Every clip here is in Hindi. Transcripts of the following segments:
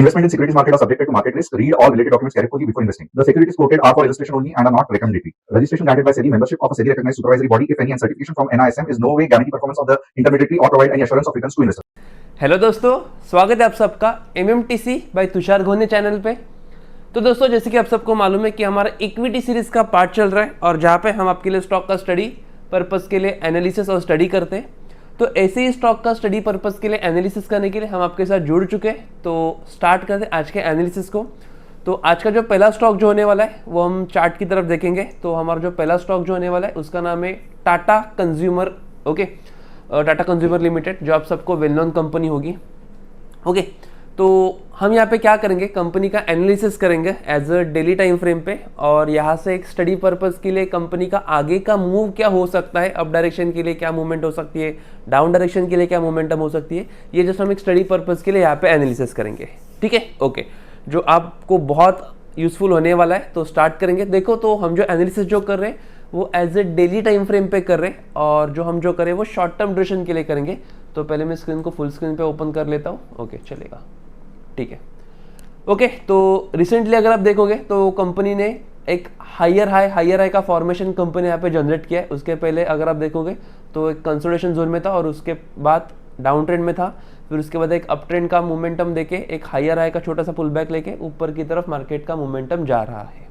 Investment in securities market are subjected to market risk. Read all related documents carefully before investing. The securities quoted are for illustration only and are not recommendatory. Registration granted by SEBI. Membership of a SEBI recognized supervisory body, if any, and certification from NISM is no way guarantee performance of the intermediary or provide any assurance of returns to investors. Hello दोस्तों, स्वागत है आप सबका MMTC बाय तुषार घोने चैनल पे। तो दोस्तों, जैसे कि आप सबको मालूम है कि हमारा इक्विटी सीरीज का पार्ट चल रहा है और जहाँ पे हम आपके लिए स्टॉक का स्टडी पर्पस के लिए एनालिसिस और स्टडी करते हैं। तो ऐसे ही स्टॉक का स्टडी पर्पस के लिए एनालिसिस करने के लिए हम आपके साथ जुड़ चुके हैं। तो स्टार्ट करते हैं आज के एनालिसिस को। तो आज का जो पहला स्टॉक जो होने वाला है वो हम चार्ट की तरफ देखेंगे। तो हमारा जो पहला स्टॉक जो होने वाला है उसका नाम है Tata consumer. Okay, Tata consumer limited, जो आप सबको वेल नोन कंपनी होगी। ओके, तो हम यहाँ पे क्या करेंगे, कंपनी का एनालिसिस करेंगे as a daily time frame पे, और यहाँ से एक स्टडी पर्पस के लिए कंपनी का आगे का मूव क्या हो सकता है, अप डायरेक्शन के लिए क्या मूवमेंट हो सकती है, डाउन डायरेक्शन के लिए क्या मोमेंटम हो सकती है, ये जस्ट हम एक स्टडी पर्पस के लिए यहाँ पे एनालिसिस करेंगे। ठीक है, ओके, जो आपको बहुत यूजफुल होने वाला है। तो स्टार्ट करेंगे। देखो, तो हम जो एनालिसिस जो कर रहे हैं वो as a daily time frame पे कर रहे हैं, और जो हम जो करें वो शॉर्ट टर्म ड्यूरेशन के लिए करेंगे। तो पहले मैं स्क्रीन को फुल स्क्रीन पे ओपन कर लेता हूँ। ओके, चलेगा, ठीक है। ओके, तो रिसेंटली अगर आप देखोगे तो कंपनी ने एक हायर हाई का फॉर्मेशन कंपनी यहाँ पे जनरेट किया है। उसके पहले अगर आप देखोगे तो एक कंसोलिडेशन जोन में था और उसके बाद डाउन ट्रेंड में था। फिर उसके बाद एक अप ट्रेंड का मोमेंटम देके एक हायर हाई का छोटा सा पुल बैक लेके ऊपर की तरफ मार्केट का मोमेंटम जा रहा है।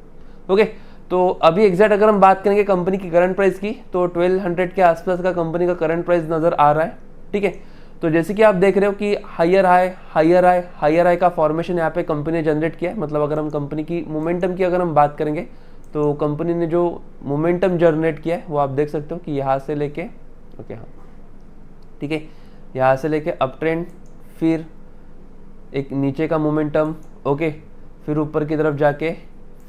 ओके, तो अभी एग्जैक्ट अगर हम बात करेंगे कंपनी की करंट प्राइस की, तो 1200 के आसपास का कंपनी का करंट प्राइस नजर आ रहा है। ठीक है, तो जैसे कि आप देख रहे हो कि हायर हाई का फॉर्मेशन यहाँ पे कंपनी ने जनरेट किया है। मतलब अगर हम कंपनी की मोमेंटम की अगर हम बात करेंगे तो कंपनी ने जो मोमेंटम जनरेट किया है वो आप देख सकते हो कि यहाँ से लेके, ओके हाँ, ठीक है, यहाँ से लेके अप ट्रेंड, फिर एक नीचे का मोमेंटम, ओके, फिर ऊपर की तरफ जाके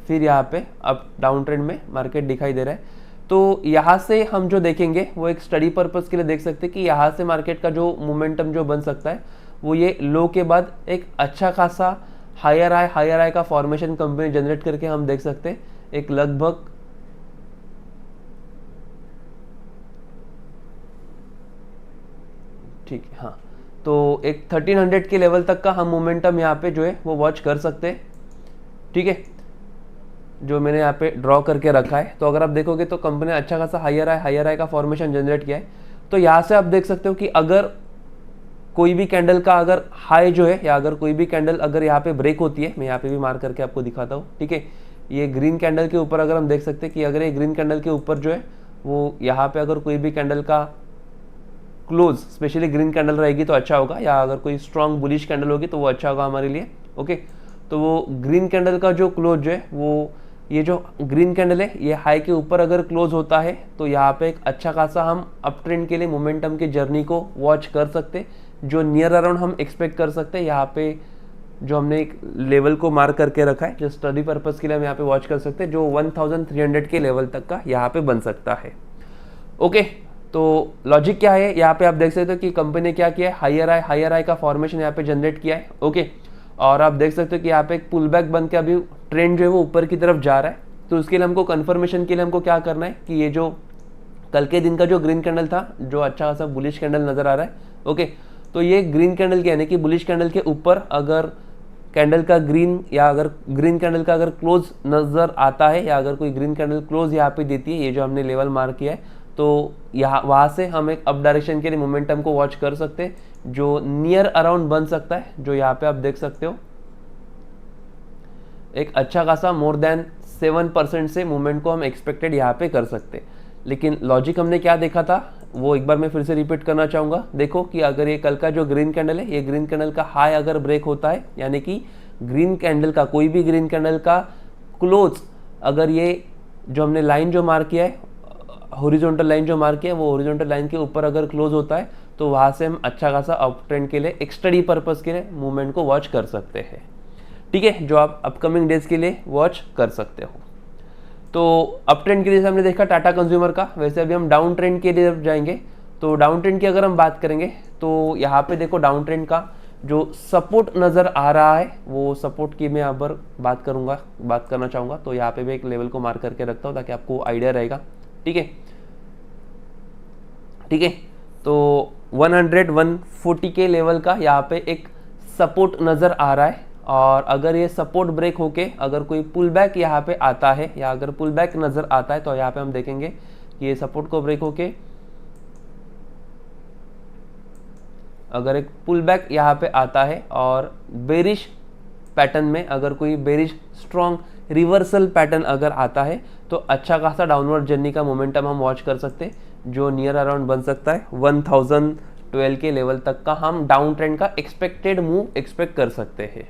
फिर यहाँ पे अप डाउन ट्रेंड में मार्केट दिखाई दे रहा है। तो यहाँ से हम जो देखेंगे वो एक स्टडी पर्पस के लिए देख सकते हैं कि यहाँ से मार्केट का जो मोमेंटम जो बन सकता है वो ये लो के बाद एक अच्छा खासा हायर हाई का फॉर्मेशन कंपनी जनरेट करके हम देख सकते हैं एक लगभग ठीक है, हाँ, तो एक 1300 के लेवल तक का हम मोमेंटम यहाँ पे जो है वो वॉच कर सकते हैं। ठीक है, जो मैंने यहाँ पे ड्रॉ करके रखा है। तो अगर आप देखोगे तो कंपनी ने अच्छा खासा हायर हाई का फॉर्मेशन जनरेट किया है। तो यहाँ से आप देख सकते हो कि अगर कोई भी कैंडल का अगर हाई जो है या अगर कोई भी कैंडल अगर यहाँ पे ब्रेक होती है, मैं यहाँ पे भी मार्क करके आपको दिखाता हूँ। ठीक है, ये ग्रीन कैंडल के ऊपर अगर हम देख सकते हैं कि अगर ये ग्रीन कैंडल के ऊपर जो है वो यहाँ पे अगर कोई भी कैंडल का क्लोज स्पेशली ग्रीन कैंडल रहेगी तो अच्छा होगा, या अगर कोई स्ट्रॉन्ग बुलिश कैंडल होगी तो वो अच्छा होगा हमारे लिए। ओके, तो वो ग्रीन कैंडल का जो क्लोज जो है वो ये जो ग्रीन कैंडल है ये हाई के ऊपर अगर क्लोज होता है तो यहाँ पे एक अच्छा खासा हम अप ट्रेंड के लिए मोमेंटम की जर्नी को वॉच कर सकते, जो नियर अराउंड हम एक्सपेक्ट कर सकते हैं। यहाँ पे जो हमने एक लेवल को मार्क करके रखा है जो स्टडी पर्पस के लिए हम यहाँ पे वॉच कर सकते हैं, जो 1300 के लेवल तक का यहाँ पे बन सकता है। ओके, तो लॉजिक क्या है, यहाँ पे आप देख सकते हो कि कंपनी ने क्या किया है, हायर हाई का फॉर्मेशन यहाँ पे जनरेट किया है। ओके, और आप देख सकते हो कि यहाँ पे एक पुल बैक बन के अभी ट्रेंड जो है वो ऊपर की तरफ जा रहा है। तो उसके लिए हमको कंफर्मेशन के लिए हमको क्या करना है कि ये जो कल के दिन का जो ग्रीन कैंडल था जो अच्छा खासा बुलिश कैंडल नजर आ रहा है, ओके, तो ये ग्रीन कैंडल क्या है कि बुलिश कैंडल के ऊपर अगर कैंडल का ग्रीन या अगर ग्रीन कैंडल का अगर क्लोज नजर आता है या अगर कोई ग्रीन कैंडल क्लोज यहाँ पे देती है, ये जो हमने लेवल मार्क किया है, तो यहाँ वहाँ से हम एक अप डायरेक्शन के लिए मोमेंटम को वॉच कर सकते हैं जो नियर अराउंड बन सकता है, जो यहाँ पे आप देख सकते हो एक अच्छा खासा मोर देन 7% से मूवमेंट को हम एक्सपेक्टेड यहाँ पे कर सकते हैं। लेकिन लॉजिक हमने क्या देखा था वो एक बार मैं फिर से रिपीट करना चाहूँगा। देखो कि अगर ये कल का जो ग्रीन कैंडल है, ये ग्रीन कैंडल का हाई अगर ब्रेक होता है, यानी कि ग्रीन कैंडल का कोई भी ग्रीन कैंडल का क्लोज अगर ये जो हमने लाइन जो मार्क किया है, हॉरिजॉन्टल लाइन जो मार्क किया है, वो हॉरिजॉन्टल लाइन के ऊपर अगर क्लोज होता है तो वहाँ से हम अच्छा खासा अप ट्रेंड के लिए एक स्टडी पर्पस के लिए मूवमेंट को वॉच कर सकते हैं। ठीक है, जो आप अपकमिंग डेज के लिए वॉच कर सकते हो। तो अप ट्रेंड के लिए हमने देखा टाटा कंज्यूमर का, वैसे अभी हम डाउन ट्रेंड के लिए जाएंगे। तो डाउन ट्रेंड की अगर हम बात करेंगे तो यहाँ पे देखो डाउन ट्रेंड का जो सपोर्ट नज़र आ रहा है वो सपोर्ट की मैं यहाँ पर बात करना चाहूँगा। तो यहाँ पे भी एक लेवल को मार्क करके रखता हूँ ताकि आपको आइडिया रहेगा। ठीक है, ठीक है, तो 140 के लेवल का यहाँ पे एक सपोर्ट नज़र आ रहा है। और अगर ये सपोर्ट ब्रेक होके अगर कोई पुल बैक यहाँ पे आता है या अगर पुल बैक नज़र आता है तो यहाँ पे हम देखेंगे कि ये सपोर्ट को ब्रेक होके अगर एक पुल बैक यहाँ पे आता है और बेरिश पैटर्न में अगर कोई बेरिश स्ट्रॉन्ग रिवर्सल पैटर्न अगर आता है तो अच्छा खासा डाउनवर्ड जर्नी का मोमेंटम हम वॉच कर सकते हैं, जो नियर अराउंड बन सकता है 1012 के लेवल तक का हम डाउन ट्रेंड का एक्सपेक्टेड मूव एक्सपेक्ट कर सकते हैं।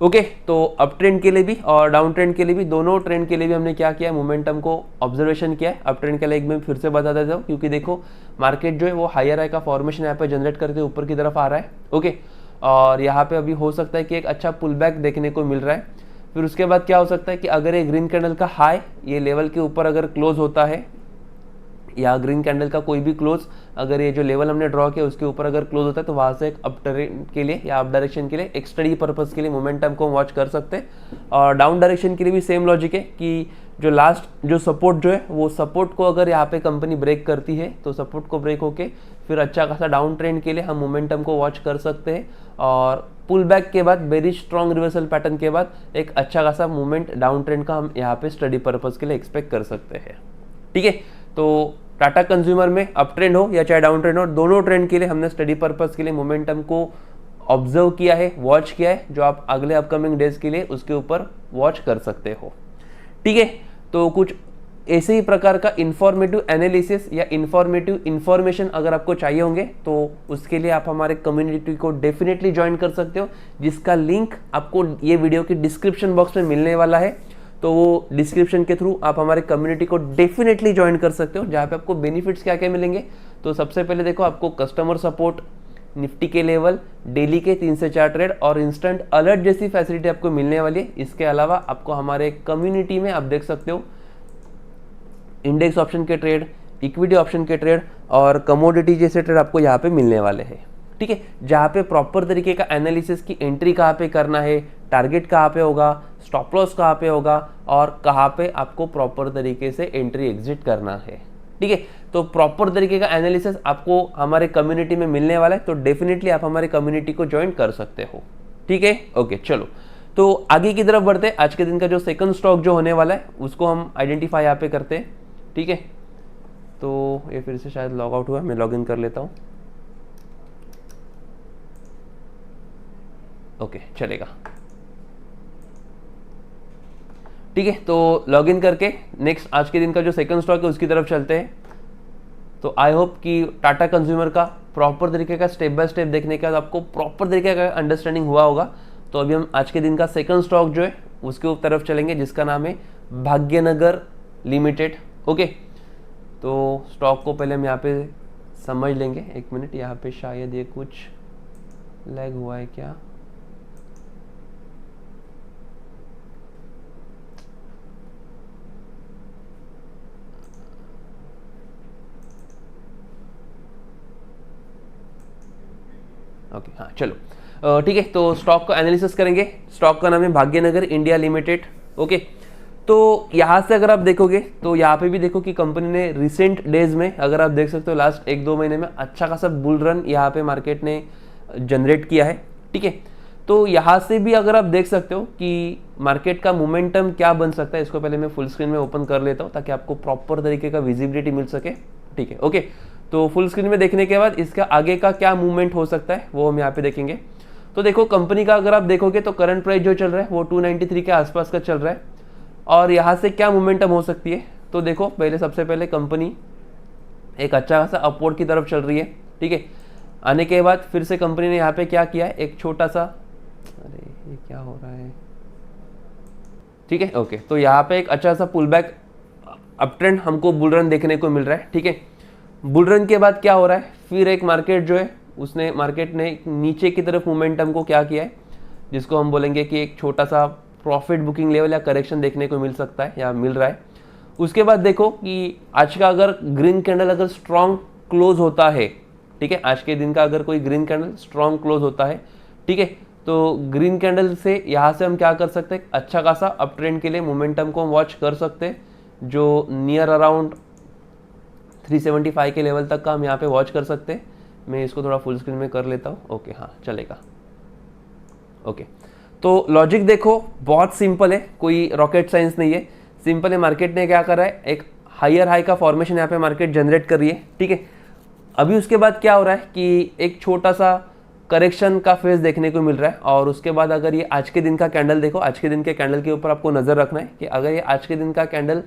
ओके, तो अप ट्रेंड के लिए भी और डाउन ट्रेंड के लिए भी, दोनों ट्रेंड के लिए भी हमने क्या किया है, मोमेंटम को ऑब्जर्वेशन किया है। अप ट्रेंड के लिए एक मैं फिर से बता देता हूँ, क्योंकि देखो मार्केट जो है वो हायर हाई का फॉर्मेशन यहाँ पे जनरेट करके ऊपर की तरफ आ रहा है। ओके, और यहाँ पे अभी हो सकता है कि एक अच्छा पुल बैक देखने को मिल रहा है। फिर उसके बाद क्या हो सकता है कि अगर ये ग्रीन कैंडल का हाई ये लेवल के ऊपर अगर क्लोज होता है या ग्रीन कैंडल का कोई भी क्लोज अगर ये जो लेवल हमने ड्रॉ किया उसके ऊपर अगर क्लोज होता है तो वहाँ से एक अप ट्रेंड के लिए या अप डायरेक्शन के लिए एक स्टडी पर्पस के लिए मोमेंटम को वॉच कर सकते हैं। और डाउन डायरेक्शन के लिए भी सेम लॉजिक है कि जो लास्ट जो सपोर्ट जो है वो सपोर्ट को अगर यहाँ पे कंपनी ब्रेक करती है तो सपोर्ट को ब्रेक होके फिर अच्छा खासा डाउन ट्रेंड के लिए हम मोमेंटम को वॉच कर सकते हैं। और पुल बैक के बाद वेरी स्ट्रॉन्ग रिवर्सल पैटर्न के बाद एक अच्छा खासा मूवमेंट डाउन ट्रेंड का हम यहाँ पे स्टडी पर्पस के लिए एक्सपेक्ट कर सकते हैं। ठीक है, तो टाटा कंज्यूमर में अप ट्रेंड हो या चाहे डाउन ट्रेंड हो, दोनों ट्रेंड के लिए हमने स्टडी पर्पस के लिए मोमेंटम को ऑब्जर्व किया है, वॉच किया है, जो आप अगले अपकमिंग डेज के लिए उसके ऊपर वॉच कर सकते हो। ठीक है, तो कुछ ऐसे ही प्रकार का इंफॉर्मेटिव एनालिसिस या इंफॉर्मेटिव इंफॉर्मेशन अगर आपको चाहिए होंगे तो उसके लिए आप हमारे कम्युनिटी को डेफिनेटली ज्वाइन कर सकते हो, जिसका लिंक आपको ये वीडियो की डिस्क्रिप्शन बॉक्स में मिलने वाला है। तो वो डिस्क्रिप्शन के थ्रू आप हमारे कम्युनिटी को डेफिनेटली ज्वाइन कर सकते हो, जहाँ पे आपको बेनिफिट्स क्या क्या मिलेंगे। तो सबसे पहले देखो, आपको कस्टमर सपोर्ट, निफ्टी के लेवल, डेली के 3 से 4 ट्रेड और इंस्टेंट अलर्ट जैसी फैसिलिटी आपको मिलने वाली है। इसके अलावा आपको हमारे कम्युनिटी में आप देख सकते हो इंडेक्स ऑप्शन के ट्रेड, इक्विटी ऑप्शन के ट्रेड और कमोडिटी जैसे ट्रेड आपको यहाँ पे मिलने वाले हैं। ठीक है, जहाँ पे प्रॉपर तरीके का एनालिसिस की एंट्री कहाँ पे करना है, टारगेट कहाँ पे होगा, स्टॉप लॉस कहाँ पे होगा और कहाँ पे आपको प्रॉपर तरीके से एंट्री एग्जिट करना है। ठीक है, तो प्रॉपर तरीके का एनालिसिस आपको हमारे कम्युनिटी में मिलने वाला है, तो डेफिनेटली आप हमारे कम्युनिटी को ज्वाइन कर सकते हो। ठीक है, ओके, चलो तो आगे की तरफ बढ़ते हैं। आज के दिन का जो सेकंड स्टॉक जो होने वाला है उसको हम आइडेंटिफाई यहाँ पे करते हैं। ठीक है, तो ये फिर से शायद लॉग आउट हुआ, मैं लॉग इन कर लेता हूँ। ओके, चलेगा। ठीक है, तो लॉग इन करके नेक्स्ट आज के दिन का जो सेकंड स्टॉक है उसकी तरफ चलते हैं। तो आई होप कि टाटा कंज्यूमर का प्रॉपर तरीके का स्टेप बाय स्टेप देखने के बाद आपको प्रॉपर तरीके का अंडरस्टैंडिंग हुआ होगा। तो अभी हम आज के दिन का सेकंड स्टॉक जो है उसके तरफ चलेंगे, जिसका नाम है भाग्यनगर लिमिटेड। ओके, तो स्टॉक को पहले हम यहाँ पे समझ लेंगे। एक मिनट, यहाँ पे शायद ये कुछ लैग हुआ है क्या। ओके, हाँ चलो ठीक है, तो स्टॉक को एनालिसिस करेंगे। स्टॉक का नाम है भाग्यनगर इंडिया लिमिटेड। ओके, तो यहाँ से अगर आप देखोगे तो यहाँ पे भी देखो कि कंपनी ने रिसेंट डेज में अगर आप देख सकते हो लास्ट 1-2 महीने में अच्छा खासा बुल रन यहाँ पे मार्केट ने जनरेट किया है। ठीक है, तो यहाँ से भी अगर आप देख सकते हो कि मार्केट का मोमेंटम क्या बन सकता है, इसको पहले मैं फुल स्क्रीन में ओपन कर लेता हूँ ताकि आपको प्रॉपर तरीके का विजिबिलिटी मिल सके। ठीक है, ओके, तो फुल स्क्रीन में देखने के बाद इसका आगे का क्या मूवमेंट हो सकता है वो हम यहाँ पे देखेंगे। तो देखो कंपनी का अगर आप देखोगे तो करंट प्राइस जो चल रहा है वो 293 के आसपास का चल रहा है और यहाँ से क्या मोमेंटम हो सकती है। तो देखो पहले सबसे पहले कंपनी एक अच्छा खासा अपवर्ड की तरफ चल रही है। ठीक है, आने के बाद फिर से कंपनी ने यहाँ पे क्या किया है, एक छोटा सा, अरे ये क्या हो रहा है। ठीक है, ओके, तो यहाँ पे एक अच्छा सा पुल बैक अप ट्रेंड हमको बुल रन देखने को मिल रहा है। ठीक है, बुल रन के बाद क्या हो रहा है, फिर एक मार्केट जो है उसने मार्केट ने नीचे की तरफ मोमेंटम को क्या किया है, जिसको हम बोलेंगे कि एक छोटा सा प्रॉफिट बुकिंग लेवल या करेक्शन देखने को मिल सकता है या मिल रहा है। उसके बाद देखो कि आज का अगर ग्रीन कैंडल अगर स्ट्रॉन्ग क्लोज होता है, ठीक है, आज के दिन का अगर कोई ग्रीन कैंडल स्ट्रॉन्ग क्लोज होता है, ठीक है, तो ग्रीन कैंडल से यहाँ से हम क्या कर सकते हैं, अच्छा खासा अप ट्रेंड के लिए मोमेंटम को हम वॉच कर सकते हैं, जो नियर अराउंड 375 के लेवल तक का हम यहाँ पे वॉच कर सकते हैं। मैं इसको थोड़ा फुल स्क्रीन में कर लेता हूँ। ओके, हाँ चलेगा। ओके, तो लॉजिक देखो बहुत सिंपल है, कोई रॉकेट साइंस नहीं है, सिंपल है। मार्केट ने क्या करा है, एक हायर हाई का फॉर्मेशन यहाँ पे मार्केट जनरेट कर रही है, ठीक है। अभी उसके बाद क्या हो रहा है कि एक छोटा सा करेक्शन का फेज देखने को मिल रहा है, और उसके बाद अगर ये आज के दिन का कैंडल देखो, आज के दिन के कैंडल के ऊपर आपको नज़र रखना है कि अगर ये आज के दिन का कैंडल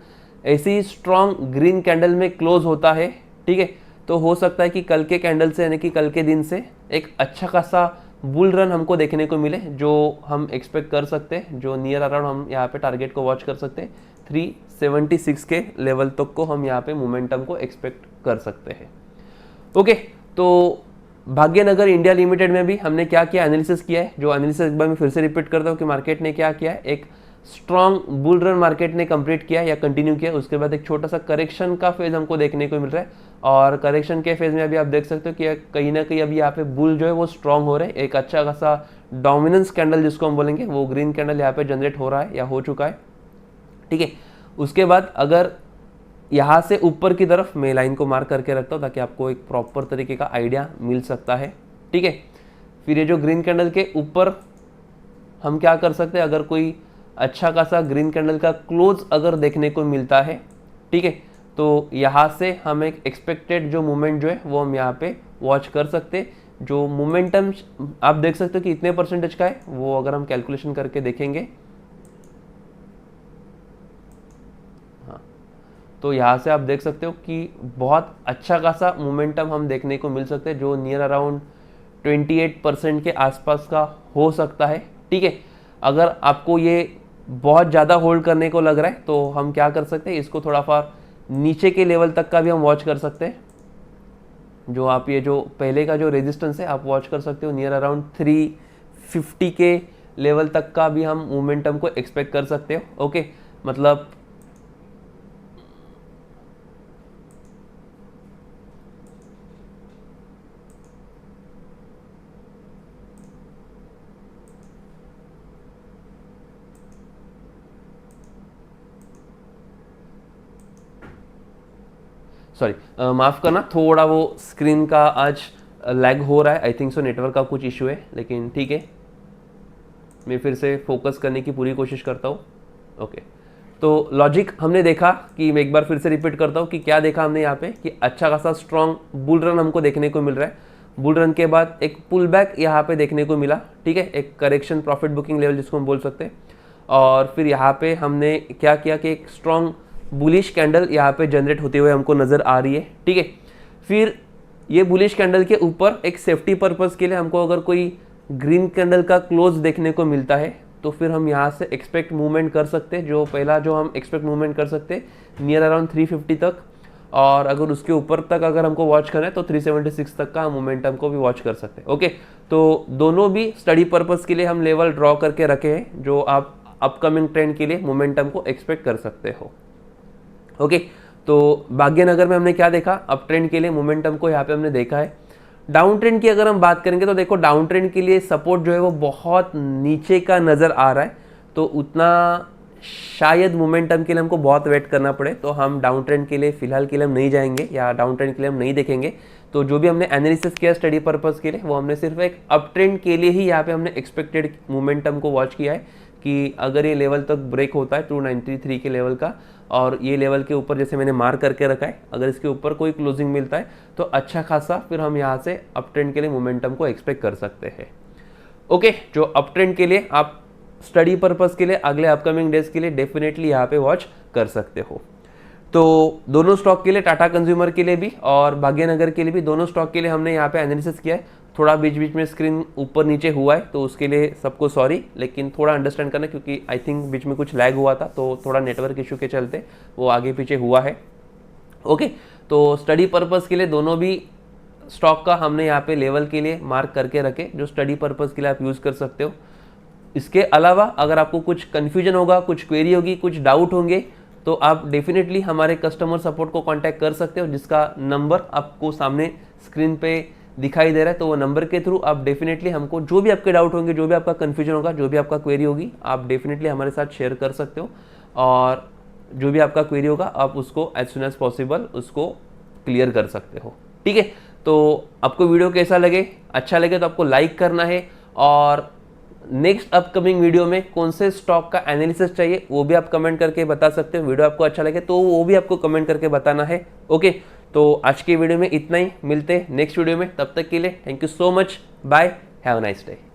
ऐसी स्ट्रॉन्ग ग्रीन कैंडल में क्लोज होता है, ठीक है, तो हो सकता है कि कल के कैंडल से यानी कि कल के दिन से एक अच्छा खासा बुल रन हमको देखने को मिले, जो हम एक्सपेक्ट कर सकते हैं, जो नियर अराउंड हम यहाँ पे टारगेट को वॉच कर सकते हैं। 376 के लेवल तक को हम यहाँ पे मोमेंटम को एक्सपेक्ट कर सकते हैं। ओके, तो भाग्यनगर इंडिया लिमिटेड में भी हमने क्या किया, एनालिसिस किया है। जो एनालिसिस एक बार मैं फिर से रिपीट करता हूँ कि मार्केट ने क्या किया है, एक स्ट्रॉन्ग बुल रन मार्केट ने कंप्लीट किया या कंटिन्यू किया, उसके बाद एक छोटा सा करेक्शन का फेज हमको देखने को मिल रहा है, और करेक्शन के फेज में अभी आप देख सकते हो कि कहीं ना कहीं अभी यहाँ पे बुल जो है वो स्ट्रॉन्ग हो रहे हैं। एक अच्छा खासा डोमिनेंस कैंडल जिसको हम बोलेंगे, वो ग्रीन कैंडल यहाँ पे जनरेट हो रहा है या हो चुका है, ठीक है। उसके बाद अगर यहाँ से ऊपर की तरफ मैं लाइन को मार्क करके रखता हूँ ताकि आपको एक प्रॉपर तरीके का आइडिया मिल सकता है, ठीक है। फिर ये जो ग्रीन कैंडल के ऊपर हम क्या कर सकते हैं, अगर कोई अच्छा खासा ग्रीन कैंडल का क्लोज अगर देखने को मिलता है, ठीक है, तो यहाँ से हम एक एक्सपेक्टेड जो मूवमेंट जो है वो हम यहाँ पे वॉच कर सकते हैं। जो मोमेंटम आप देख सकते हो कि इतने परसेंटेज का है, वो अगर हम कैलकुलेशन करके देखेंगे, हाँ, तो यहाँ से आप देख सकते हो कि बहुत अच्छा खासा मोमेंटम हम देखने को मिल सकते हैं, जो नियर अराउंड 28% के आसपास का हो सकता है, ठीक है। अगर आपको ये बहुत ज़्यादा होल्ड करने को लग रहा है तो हम क्या कर सकते हैं, इसको थोड़ा फार नीचे के लेवल तक का भी हम वॉच कर सकते हैं। जो आप ये जो पहले का जो रेजिस्टेंस है आप वॉच कर सकते हो, नियर अराउंड 350 के लेवल तक का भी हम मोमेंटम को एक्सपेक्ट कर सकते हो। ओके, मतलब सॉरी, माफ़ करना, थोड़ा वो स्क्रीन का आज लैग हो रहा है, आई थिंक सो नेटवर्क का कुछ इशू है, लेकिन ठीक है, मैं फिर से फोकस करने की पूरी कोशिश करता हूँ। ओके, तो लॉजिक हमने देखा कि मैं एक बार फिर से रिपीट करता हूँ कि क्या देखा हमने यहाँ पे कि अच्छा खासा स्ट्रॉन्ग बुल रन हमको देखने को मिल रहा है। बुल रन के बाद एक पुल बैक यहाँ पे देखने को मिला, ठीक है, एक करेक्शन प्रॉफिट बुकिंग लेवल जिसको हम बोल सकते हैं। और फिर यहाँ पे हमने क्या किया कि एक स्ट्रॉन्ग बुलिश कैंडल यहाँ पे जनरेट होते हुए हमको नज़र आ रही है, ठीक है। फिर ये बुलिश कैंडल के ऊपर एक सेफ्टी पर्पज़ के लिए हमको अगर कोई ग्रीन कैंडल का क्लोज देखने को मिलता है तो फिर हम यहाँ से एक्सपेक्ट मूवमेंट कर सकते हैं। जो पहला जो हम एक्सपेक्ट मूवमेंट कर सकते हैं नियर अराउंड 350 तक, और अगर उसके ऊपर तक अगर हमको वॉच करना है तो 376 तक का हम मोमेंटम को भी वॉच कर सकते हैं। ओके, तो दोनों भी स्टडी पर्पज़ के लिए हम लेवल ड्रॉ करके रखे हैं जो आप अपकमिंग ट्रेंड के लिए मोमेंटम को एक्सपेक्ट कर सकते हो। ओके, तो भाग्यनगर में हमने क्या देखा, अप ट्रेंड के लिए मोमेंटम को यहाँ पे हमने देखा है। डाउन ट्रेंड की अगर हम बात करेंगे तो देखो डाउन ट्रेंड के लिए सपोर्ट जो है वो बहुत नीचे का नज़र आ रहा है, तो उतना शायद मोमेंटम के लिए हमको बहुत वेट करना पड़े, तो हम डाउन ट्रेंड के लिए फिलहाल के लिए हम नहीं जाएंगे या डाउन ट्रेंड के लिए हम नहीं देखेंगे। तो जो भी हमने एनालिसिस किया स्टडी पर्पज़ के लिए वो हमने सिर्फ एक अप ट्रेंड के लिए ही यहाँ पे हमने एक्सपेक्टेड मोमेंटम को वॉच किया है कि अगर ये लेवल तक ब्रेक होता है 293 के लेवल का, और ये लेवल के ऊपर जैसे मैंने मार्क करके रखा है, अगर इसके ऊपर कोई क्लोजिंग मिलता है तो अच्छा खासा फिर हम यहाँ से अप ट्रेंड के लिए मोमेंटम को एक्सपेक्ट कर सकते हैं। ओके, जो अप ट्रेंड के लिए आप स्टडी पर्पज़ के लिए अगले अपकमिंग डेज के लिए डेफिनेटली यहाँ पे वॉच कर सकते हो। तो दोनों स्टॉक के लिए, टाटा कंज्यूमर के लिए भी और भाग्यनगर के लिए भी, दोनों स्टॉक के लिए हमने यहाँ पे एनालिसिस किया है। थोड़ा बीच बीच में स्क्रीन ऊपर नीचे हुआ है तो उसके लिए सबको सॉरी, लेकिन थोड़ा अंडरस्टैंड करना क्योंकि आई थिंक बीच में कुछ लैग हुआ था, तो थोड़ा नेटवर्क इशू के चलते वो आगे पीछे हुआ है। ओके, तो स्टडी पर्पज़ के लिए दोनों भी स्टॉक का हमने यहाँ पे लेवल के लिए मार्क करके रखे, जो स्टडी पर्पज़ के लिए आप यूज़ कर सकते हो। इसके अलावा अगर आपको कुछ कन्फ्यूजन होगा, कुछ क्वेरी होगी, कुछ डाउट होंगे, तो आप डेफिनेटली हमारे कस्टमर सपोर्ट को कांटेक्ट कर सकते हो, जिसका नंबर आपको सामने स्क्रीन पे दिखाई दे रहा है। तो वो नंबर के थ्रू आप डेफिनेटली हमको जो भी आपके डाउट होंगे, जो भी आपका कन्फ्यूजन होगा, जो भी आपका क्वेरी होगी, आप डेफिनेटली हमारे साथ शेयर कर सकते हो, और जो भी आपका क्वेरी होगा आप उसको एज सुन एज पॉसिबल उसको क्लियर कर सकते हो। ठीक है, तो आपको वीडियो कैसा लगे, अच्छा लगे तो आपको लाइक करना है, और नेक्स्ट अपकमिंग वीडियो में कौन से स्टॉक का एनालिसिस चाहिए वो भी आप कमेंट करके बता सकते हो। वीडियो आपको अच्छा लगे तो वो भी आपको कमेंट करके बताना है। ओके, तो आज के वीडियो में इतना ही, मिलते हैं नेक्स्ट वीडियो में। तब तक के लिए thank you so much, bye, have a nice day.